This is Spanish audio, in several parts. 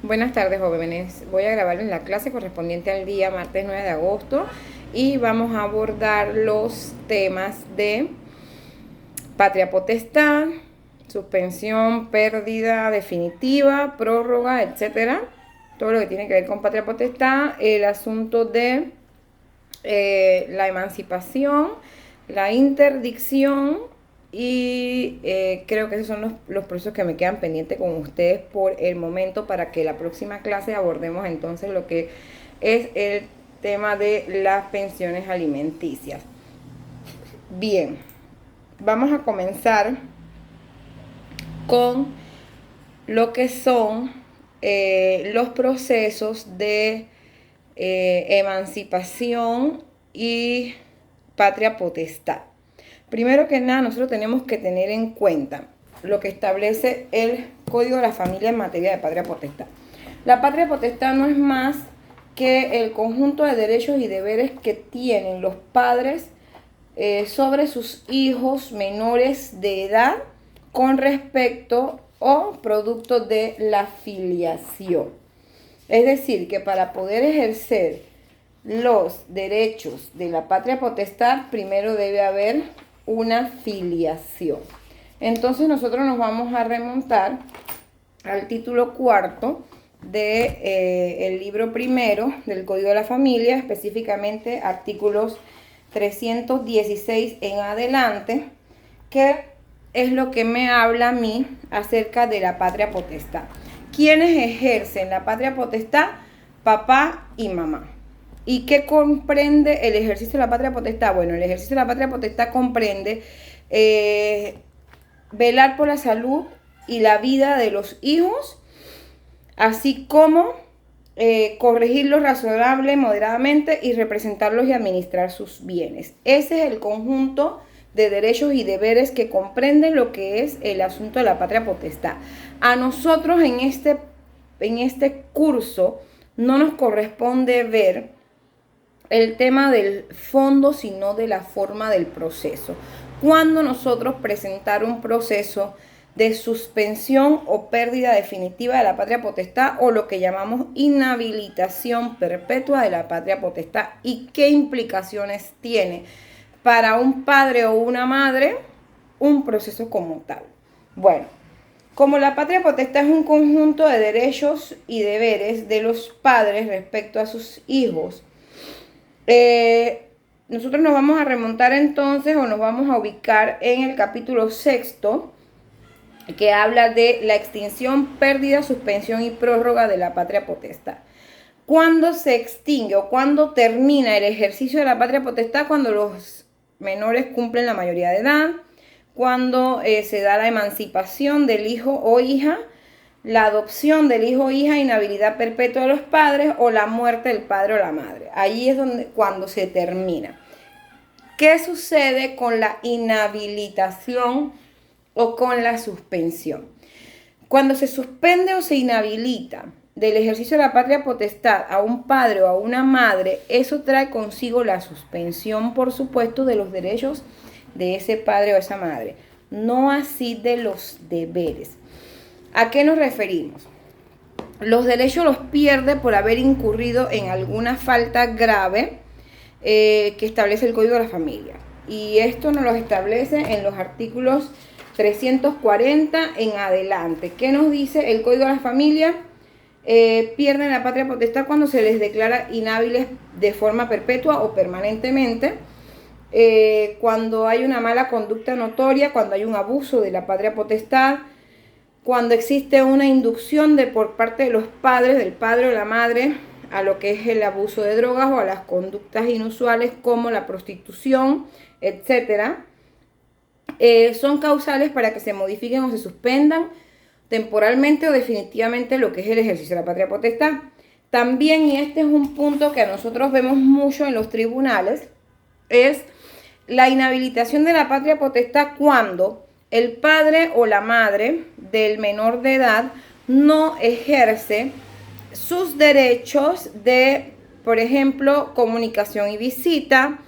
Buenas tardes, jóvenes. Voy a grabarles la clase correspondiente al día martes 9 de agosto y vamos a abordar los temas de patria potestad, suspensión, pérdida definitiva, prórroga, etcétera. Todo lo que tiene que ver con patria potestad, el asunto de la emancipación, la interdicción y creo que esos son los procesos que me quedan pendientes con ustedes por el momento para que la próxima clase abordemos entonces lo que es el tema de las pensiones alimenticias. Bien, vamos a comenzar con lo que son los procesos de emancipación y patria potestad. Primero que nada, nosotros tenemos que tener en cuenta lo que establece el Código de la Familia en materia de patria potestad. La patria potestad no es más que el conjunto de derechos y deberes que tienen los padres sobre sus hijos menores de edad con respecto o producto de la filiación. Es decir, que para poder ejercer los derechos de la patria potestad, primero debe haber una filiación. Entonces nosotros nos vamos a remontar al título cuarto del libro primero del Código de la Familia, específicamente artículos 316 en adelante, que es lo que me habla a mí acerca de la patria potestad. ¿Quiénes ejercen la patria potestad? Papá y mamá. ¿Y qué comprende el ejercicio de la patria potestad? Bueno, el ejercicio de la patria potestad comprende velar por la salud y la vida de los hijos, así como corregirlos razonable, moderadamente y representarlos y administrar sus bienes. Ese es el conjunto de derechos y deberes que comprenden lo que es el asunto de la patria potestad. A nosotros en este curso no nos corresponde ver el tema del fondo, sino de la forma del proceso. Cuando nosotros presentar un proceso de suspensión o pérdida definitiva de la patria potestad o lo que llamamos inhabilitación perpetua de la patria potestad y qué implicaciones tiene para un padre o una madre un proceso como tal. Bueno, como la patria potestad es un conjunto de derechos y deberes de los padres respecto a sus hijos, nosotros nos vamos a remontar entonces o nos vamos a ubicar en el capítulo sexto, que habla de la extinción, pérdida, suspensión y prórroga de la patria potestad. ¿Cuándo se extingue o cuándo termina el ejercicio de la patria potestad? Cuando los menores cumplen la mayoría de edad, cuando se da la emancipación del hijo o hija, la adopción del hijo o hija, inhabilidad perpetua de los padres o la muerte del padre o la madre. Ahí es cuando se termina. ¿Qué sucede con la inhabilitación o con la suspensión? Cuando se suspende o se inhabilita del ejercicio de la patria potestad a un padre o a una madre, eso trae consigo la suspensión, por supuesto, de los derechos de ese padre o esa madre, no así de los deberes. ¿A qué nos referimos? Los derechos los pierde por haber incurrido en alguna falta grave que establece el Código de la Familia. Y esto nos lo establece en los artículos 340 en adelante. ¿Qué nos dice el Código de la Familia? Pierden la patria potestad cuando se les declara inhábiles de forma perpetua o permanentemente, cuando hay una mala conducta notoria, cuando hay un abuso de la patria potestad, cuando existe una inducción por parte de los padres, del padre o la madre, a lo que es el abuso de drogas o a las conductas inusuales como la prostitución, etc. Son causales para que se modifiquen o se suspendan temporalmente o definitivamente lo que es el ejercicio de la patria potestad. También, y este es un punto que nosotros vemos mucho en los tribunales, es la inhabilitación de la patria potestad cuando el padre o la madre del menor de edad no ejerce sus derechos de, por ejemplo, comunicación y visita,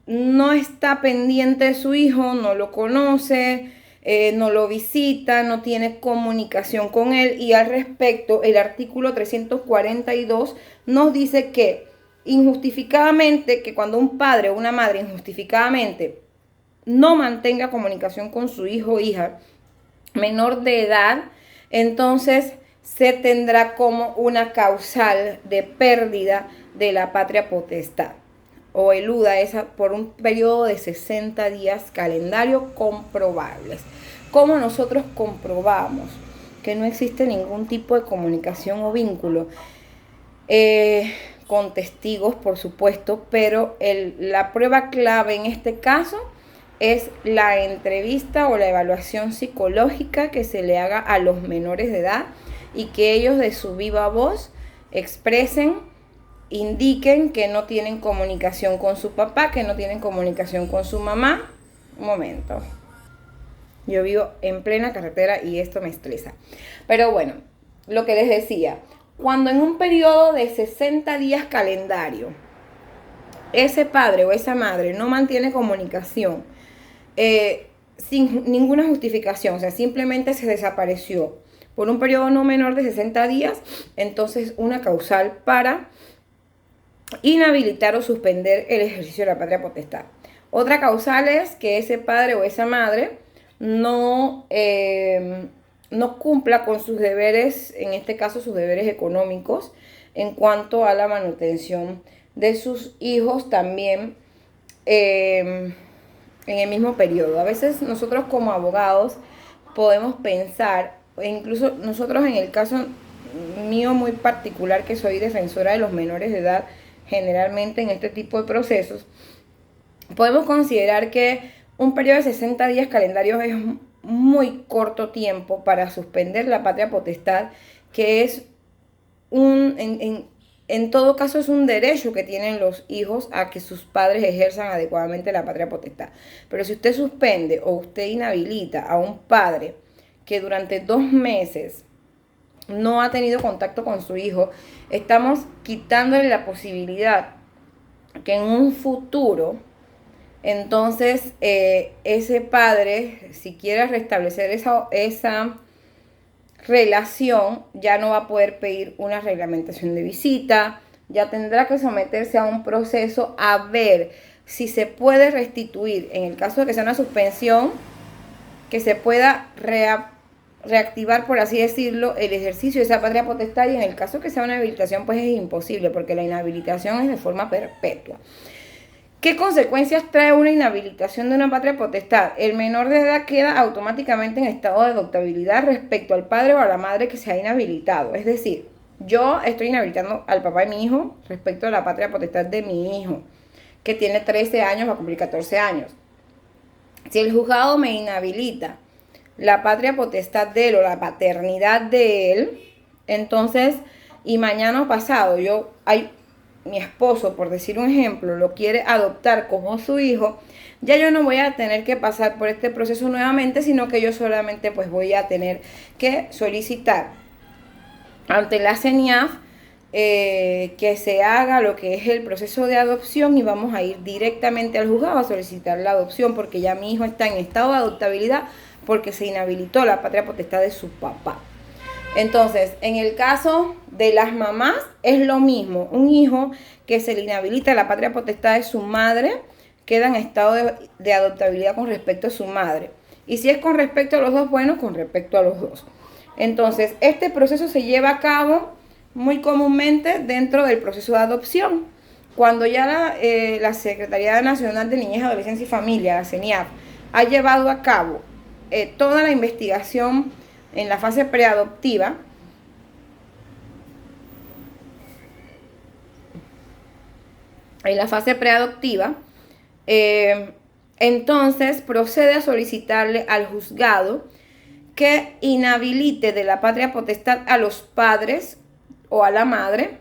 no está pendiente de su hijo, no lo conoce, no lo visita, no tiene comunicación con él. Y al respecto, el artículo 342 nos dice que injustificadamente, que cuando un padre o una madre injustificadamente no mantenga comunicación con su hijo o hija menor de edad, entonces se tendrá como una causal de pérdida de la patria potestad o eluda esa por un periodo de 60 días calendario comprobables. ¿Cómo nosotros comprobamos que no existe ningún tipo de comunicación o vínculo? Con testigos, por supuesto, pero la prueba clave en este caso es la entrevista o la evaluación psicológica que se le haga a los menores de edad y que ellos de su viva voz expresen, indiquen que no tienen comunicación con su papá, que no tienen comunicación con su mamá. Un momento. Yo vivo en plena carretera y esto me estresa. Pero bueno, lo que les decía, cuando en un periodo de 60 días calendario, ese padre o esa madre no mantiene comunicación, sin ninguna justificación, o sea, simplemente se desapareció por un periodo no menor de 60 días, entonces una causal para inhabilitar o suspender el ejercicio de la patria potestad. Otra causal es que ese padre o esa madre no cumpla con sus deberes, en este caso sus deberes económicos, en cuanto a la manutención de sus hijos también en el mismo periodo. A veces nosotros como abogados podemos pensar, e incluso nosotros en el caso mío muy particular, que soy defensora de los menores de edad, generalmente en este tipo de procesos, podemos considerar que un periodo de 60 días calendarios es muy corto tiempo para suspender la patria potestad, que es en todo caso es un derecho que tienen los hijos a que sus padres ejerzan adecuadamente la patria potestad. Pero si usted suspende o usted inhabilita a un padre que durante 2 meses no ha tenido contacto con su hijo, estamos quitándole la posibilidad que en un futuro, entonces, ese padre, si quiere restablecer esa relación, ya no va a poder pedir una reglamentación de visita, ya tendrá que someterse a un proceso a ver si se puede restituir, en el caso de que sea una suspensión, que se pueda reactivar, por así decirlo, el ejercicio de esa patria potestad, y en el caso que sea una inhabilitación, pues es imposible, porque la inhabilitación es de forma perpetua. ¿Qué consecuencias trae una inhabilitación de una patria potestad? El menor de edad queda automáticamente en estado de adoptabilidad respecto al padre o a la madre que se ha inhabilitado. Es decir, yo estoy inhabilitando al papá de mi hijo respecto a la patria potestad de mi hijo, que tiene 13 años, va a cumplir 14 años. Si el juzgado me inhabilita la patria potestad de él o la paternidad de él, entonces, y mañana o pasado, mi esposo, por decir un ejemplo, lo quiere adoptar como su hijo, ya yo no voy a tener que pasar por este proceso nuevamente, sino que yo solamente pues voy a tener que solicitar ante la CENIAF que se haga lo que es el proceso de adopción, y vamos a ir directamente al juzgado a solicitar la adopción, porque ya mi hijo está en estado de adoptabilidad porque se inhabilitó la patria potestad de su papá. Entonces, en el caso de las mamás es lo mismo. Un hijo que se le inhabilita la patria potestad de su madre queda en estado de adoptabilidad con respecto a su madre. Y si es con respecto a los dos, bueno, con respecto a los dos. Entonces, este proceso se lleva a cabo muy comúnmente dentro del proceso de adopción. Cuando ya la Secretaría Nacional de Niñez, Adolescencia y Familia, la CENIAF, ha llevado a cabo toda la investigación en la fase preadoptiva, entonces procede a solicitarle al juzgado que inhabilite de la patria potestad a los padres o a la madre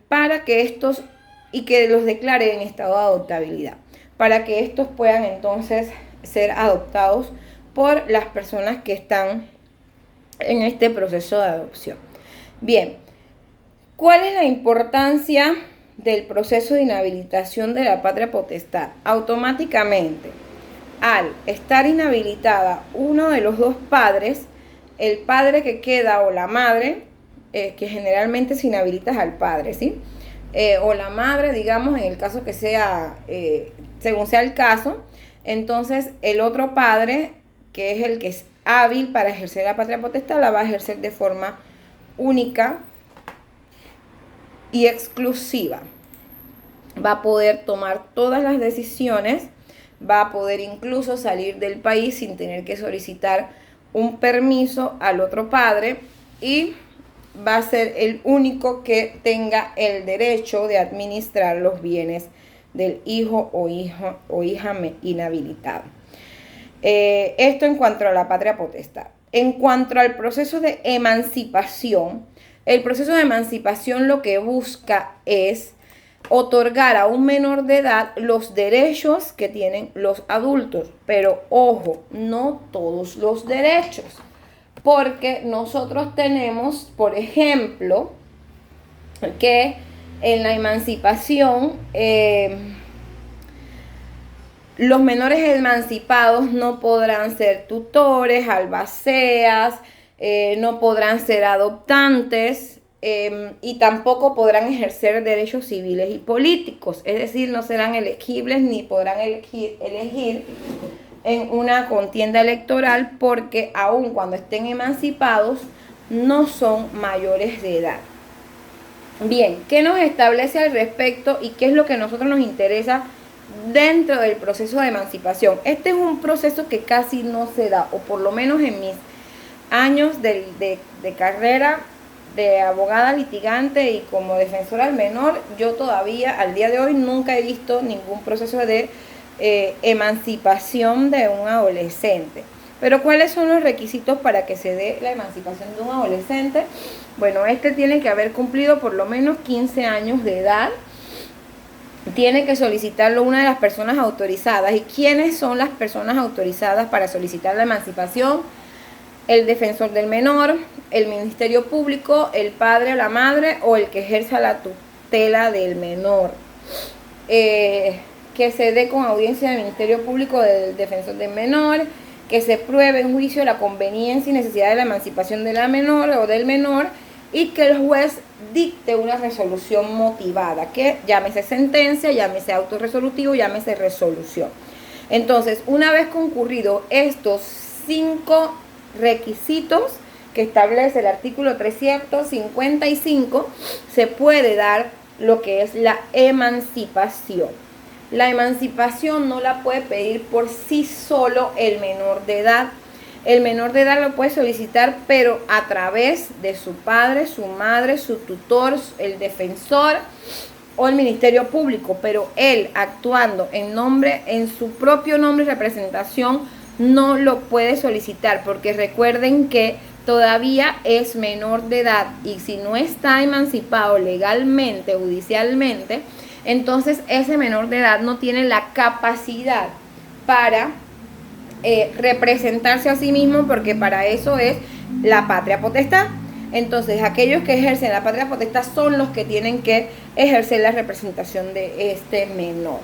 para que estos, y que los declare en estado de adoptabilidad, para que estos puedan entonces ser adoptados por las personas que están en este proceso de adopción. Bien, ¿cuál es la importancia del proceso de inhabilitación de la patria potestad? Automáticamente, al estar inhabilitada uno de los dos padres, el padre que queda o la madre, que generalmente se inhabilita al padre, ¿sí? O la madre, digamos, en el caso que sea, según sea el caso, entonces el otro padre, que es el que es hábil para ejercer la patria potestad, la va a ejercer de forma única y exclusiva. Va a poder tomar todas las decisiones, va a poder incluso salir del país sin tener que solicitar un permiso al otro padre y va a ser el único que tenga el derecho de administrar los bienes del hijo o hija inhabilitado. Esto en cuanto a la patria potestad. En cuanto al proceso de emancipación, el proceso de emancipación lo que busca es otorgar a un menor de edad los derechos que tienen los adultos. Pero ojo, no todos los derechos. Porque nosotros tenemos, por ejemplo, que en la emancipación los menores emancipados no podrán ser tutores, albaceas, no podrán ser adoptantes y tampoco podrán ejercer derechos civiles y políticos. Es decir, no serán elegibles ni podrán elegir en una contienda electoral porque aun cuando estén emancipados no son mayores de edad. Bien, ¿qué nos establece al respecto y qué es lo que a nosotros nos interesa dentro del proceso de emancipación? Este es un proceso que casi no se da, o por lo menos en mis años de carrera de abogada litigante y como defensora del menor, yo todavía al día de hoy nunca he visto ningún proceso de emancipación de un adolescente. Pero ¿cuáles son los requisitos para que se dé la emancipación de un adolescente? Bueno, este tiene que haber cumplido por lo menos 15 años de edad. Tiene que solicitarlo una de las personas autorizadas. ¿Y quiénes son las personas autorizadas para solicitar la emancipación? El defensor del menor, el Ministerio Público, el padre o la madre o el que ejerza la tutela del menor. Que se dé con audiencia del Ministerio Público del defensor del menor, que se pruebe en juicio la conveniencia y necesidad de la emancipación de la menor o del menor y que el juez dicte una resolución motivada, que llámese sentencia, llámese autorresolutivo, llámese resolución. Entonces, una vez concurrido estos 5 requisitos que establece el artículo 355, se puede dar lo que es la emancipación. La emancipación no la puede pedir por sí solo el menor de edad. El menor de edad lo puede solicitar, pero a través de su padre, su madre, su tutor, el defensor o el Ministerio Público. Pero él, actuando en su propio nombre y representación, no lo puede solicitar, porque recuerden que todavía es menor de edad y si no está emancipado legalmente, judicialmente, entonces ese menor de edad no tiene la capacidad para representarse a sí mismo, porque para eso es la patria potestad. Entonces aquellos que ejercen la patria potestad son los que tienen que ejercer la representación de este menor.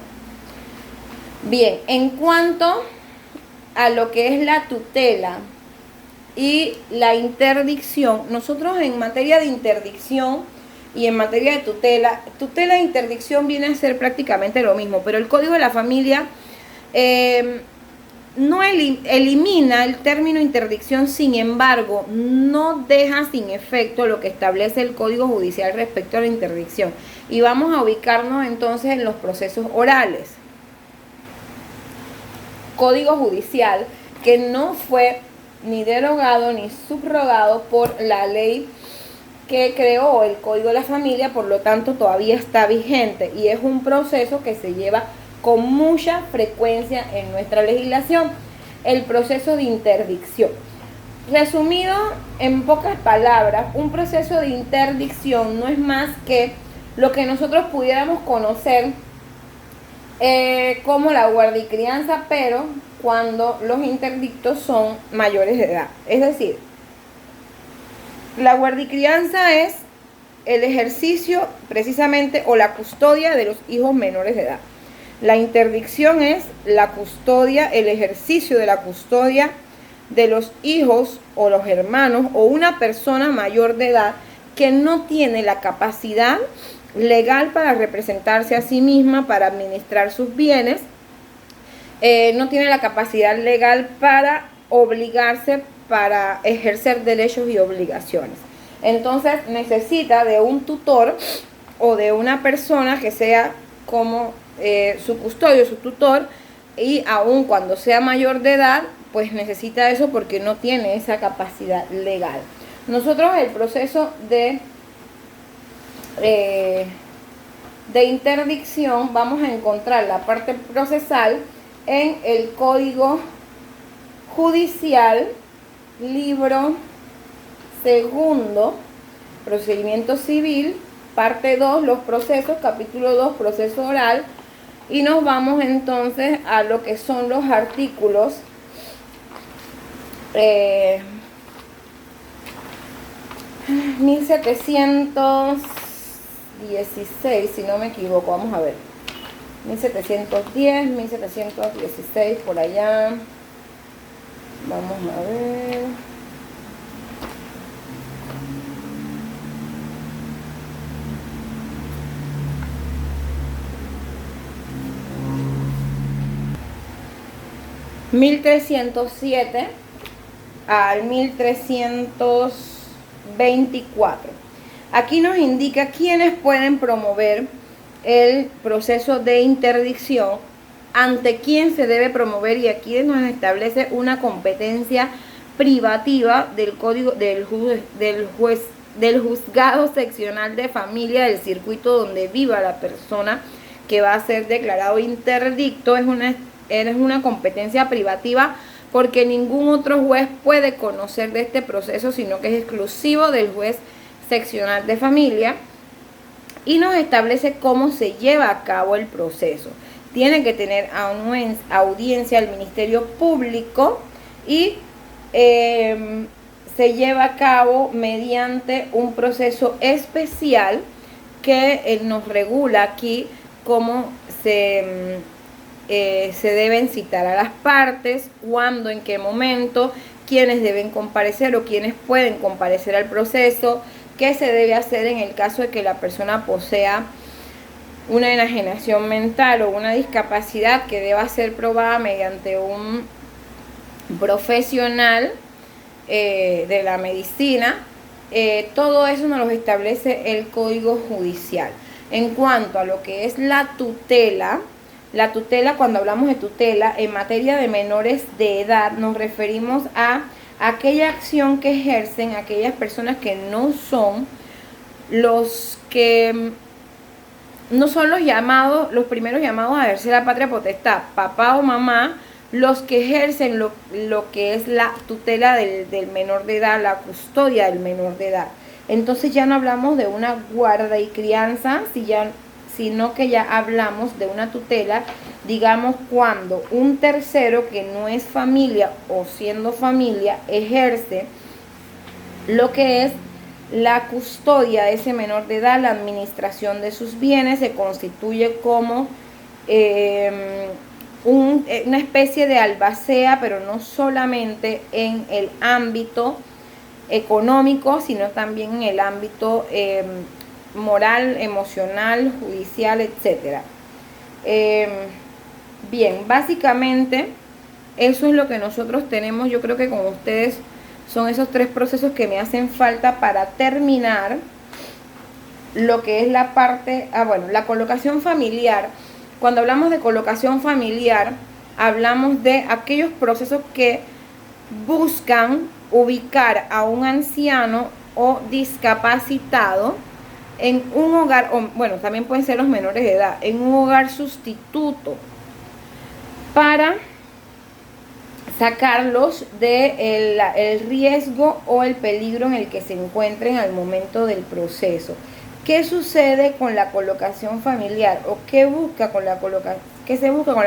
Bien, en cuanto a lo que es la tutela y la interdicción, nosotros en materia de interdicción y en materia de tutela e interdicción viene a ser prácticamente lo mismo, pero el Código de la Familia no elimina el término interdicción, sin embargo, no deja sin efecto lo que establece el Código Judicial respecto a la interdicción. Y vamos a ubicarnos entonces en los procesos orales. Código Judicial que no fue ni derogado ni subrogado por la ley que creó el Código de la Familia, por lo tanto todavía está vigente y es un proceso que se lleva con mucha frecuencia en nuestra legislación, el proceso de interdicción. Resumido en pocas palabras, un proceso de interdicción no es más que lo que nosotros pudiéramos conocer como la guardicrianza, pero cuando los interdictos son mayores de edad. Es decir, la guardicrianza es el ejercicio precisamente o la custodia de los hijos menores de edad. La interdicción es la custodia, el ejercicio de la custodia de los hijos o los hermanos o una persona mayor de edad que no tiene la capacidad legal para representarse a sí misma, para administrar sus bienes, no tiene la capacidad legal para obligarse, para ejercer derechos y obligaciones. Entonces necesita de un tutor o de una persona que sea como su custodio, su tutor, y aun cuando sea mayor de edad, pues necesita eso porque no tiene esa capacidad legal. Nosotros el proceso de interdicción vamos a encontrar la parte procesal en el Código Judicial, libro segundo, procedimiento civil, parte 2, los procesos, capítulo 2, proceso oral, y nos vamos entonces a lo que son los artículos 1716, si no me equivoco, vamos a ver, 1710, 1716, por allá, vamos a ver. (1307) al 1324. Aquí nos indica quiénes pueden promover el proceso de interdicción, ante quién se debe promover, y aquí nos establece una competencia privativa del código del juzgado seccional de familia del circuito donde viva la persona que va a ser declarado interdicto. Es una competencia privativa porque ningún otro juez puede conocer de este proceso, sino que es exclusivo del juez seccional de familia, y nos establece cómo se lleva a cabo el proceso. Tiene que tener audiencia al Ministerio Público y se lleva a cabo mediante un proceso especial que nos regula aquí cómo se deben citar a las partes, cuándo, en qué momento, quiénes deben comparecer o quiénes pueden comparecer al proceso, qué se debe hacer en el caso de que la persona posea una enajenación mental o una discapacidad que deba ser probada mediante un profesional de la medicina. Todo eso nos lo establece el Código Judicial. En cuanto a lo que es la tutela, cuando hablamos de tutela en materia de menores de edad, nos referimos a aquella acción que ejercen aquellas personas que no son los primeros llamados a ejercer la patria potestad, papá o mamá, los que ejercen lo que es la tutela del menor de edad, la custodia del menor de edad. Entonces ya no hablamos de una guarda y crianza, sino que ya hablamos de una tutela, digamos, cuando un tercero que no es familia o siendo familia ejerce lo que es la custodia de ese menor de edad, la administración de sus bienes, se constituye como una especie de albacea, pero no solamente en el ámbito económico, sino también en el ámbito moral, emocional, judicial, etcétera. Bien, básicamente eso es lo que nosotros tenemos. Yo creo que con ustedes son esos tres procesos que me hacen falta para terminar lo que es la parte, la colocación familiar. Cuando hablamos de colocación familiar, hablamos de aquellos procesos que buscan ubicar a un anciano o discapacitado en un hogar, también pueden ser los menores de edad, en un hogar sustituto, para sacarlos del riesgo o el peligro en el que se encuentren al momento del proceso. ¿Qué sucede con la colocación familiar? ¿O qué se busca con la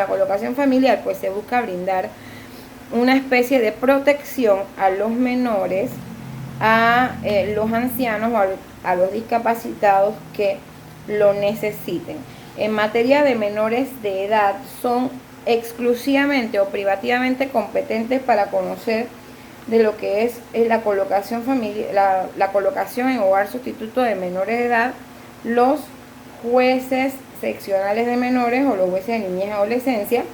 colocación familiar? Pues se busca brindar una especie de protección a los menores, a los ancianos o a los discapacitados que lo necesiten. en materia de menores de edad son exclusivamente o privativamente competentes para conocer de lo que es la colocación la colocación en hogar sustituto de menores de edad, los jueces seccionales de menores o los jueces de niñez y adolescencia,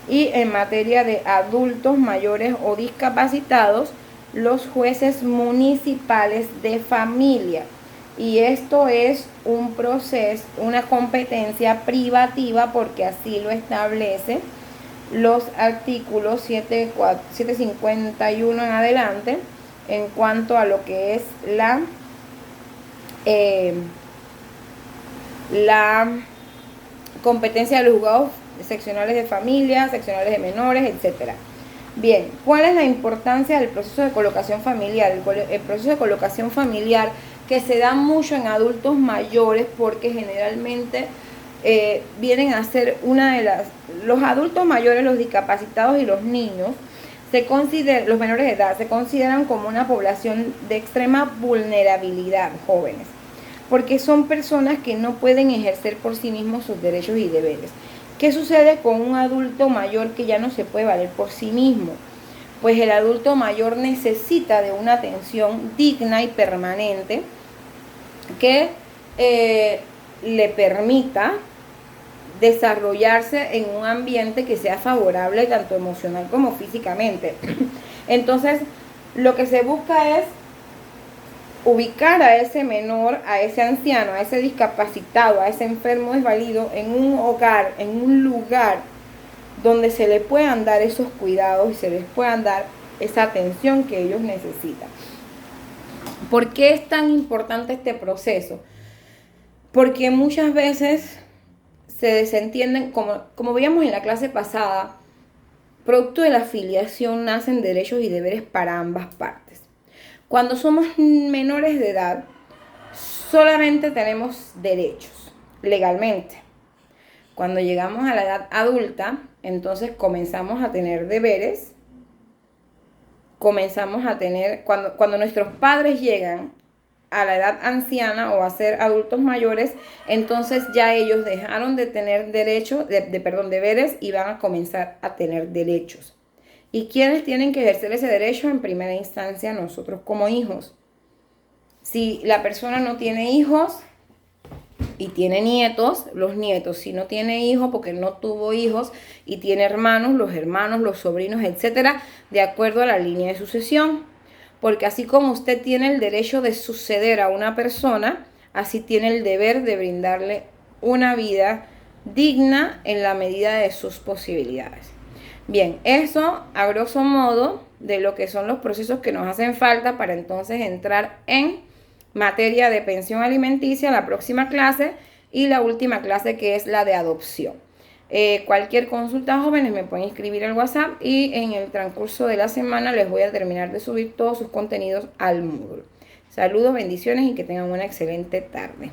y en materia de adultos mayores o discapacitados, los jueces municipales de familia. Y esto es un proceso, una competencia privativa, porque así lo establece los artículos 751 en adelante en cuanto a lo que es la competencia de los juzgados seccionales de familia, seccionales de menores, etcétera. Bien, ¿cuál es la importancia del proceso de colocación familiar? El proceso de colocación familiar, que se da mucho en adultos mayores, porque generalmente vienen a ser los adultos mayores, los discapacitados y los niños, los menores de edad, se consideran como una población de extrema vulnerabilidad, jóvenes, porque son personas que no pueden ejercer por sí mismos sus derechos y deberes. ¿Qué sucede con un adulto mayor que ya no se puede valer por sí mismo? Pues el adulto mayor necesita de una atención digna y permanente que le permita desarrollarse en un ambiente que sea favorable tanto emocional como físicamente. Entonces, lo que se busca es ubicar a ese menor, a ese anciano, a ese discapacitado, a ese enfermo desvalido en un hogar, en un lugar donde se le puedan dar esos cuidados y se les puedan dar esa atención que ellos necesitan. ¿Por qué es tan importante este proceso? Porque muchas veces se desentienden, como veíamos en la clase pasada, producto de la filiación nacen derechos y deberes para ambas partes. Cuando somos menores de edad, solamente tenemos derechos legalmente. Cuando llegamos a la edad adulta, entonces comenzamos a tener deberes, cuando nuestros padres llegan a la edad anciana o a ser adultos mayores, entonces ya ellos dejaron de tener deberes, y van a comenzar a tener derechos. ¿Y quiénes tienen que ejercer ese derecho? En primera instancia, nosotros como hijos. Si la persona no tiene hijos y tiene nietos, los nietos. Si no tiene hijos porque no tuvo hijos y tiene hermanos, los sobrinos, etcétera, de acuerdo a la línea de sucesión. Porque así como usted tiene el derecho de suceder a una persona, así tiene el deber de brindarle una vida digna en la medida de sus posibilidades. Bien, eso a grosso modo de lo que son los procesos que nos hacen falta para entonces entrar en materia de pensión alimenticia, la próxima clase, y la última clase, que es la de adopción. Cualquier consulta, jóvenes, me pueden escribir al WhatsApp, y en el transcurso de la semana les voy a terminar de subir todos sus contenidos al Moodle. Saludos, bendiciones y que tengan una excelente tarde.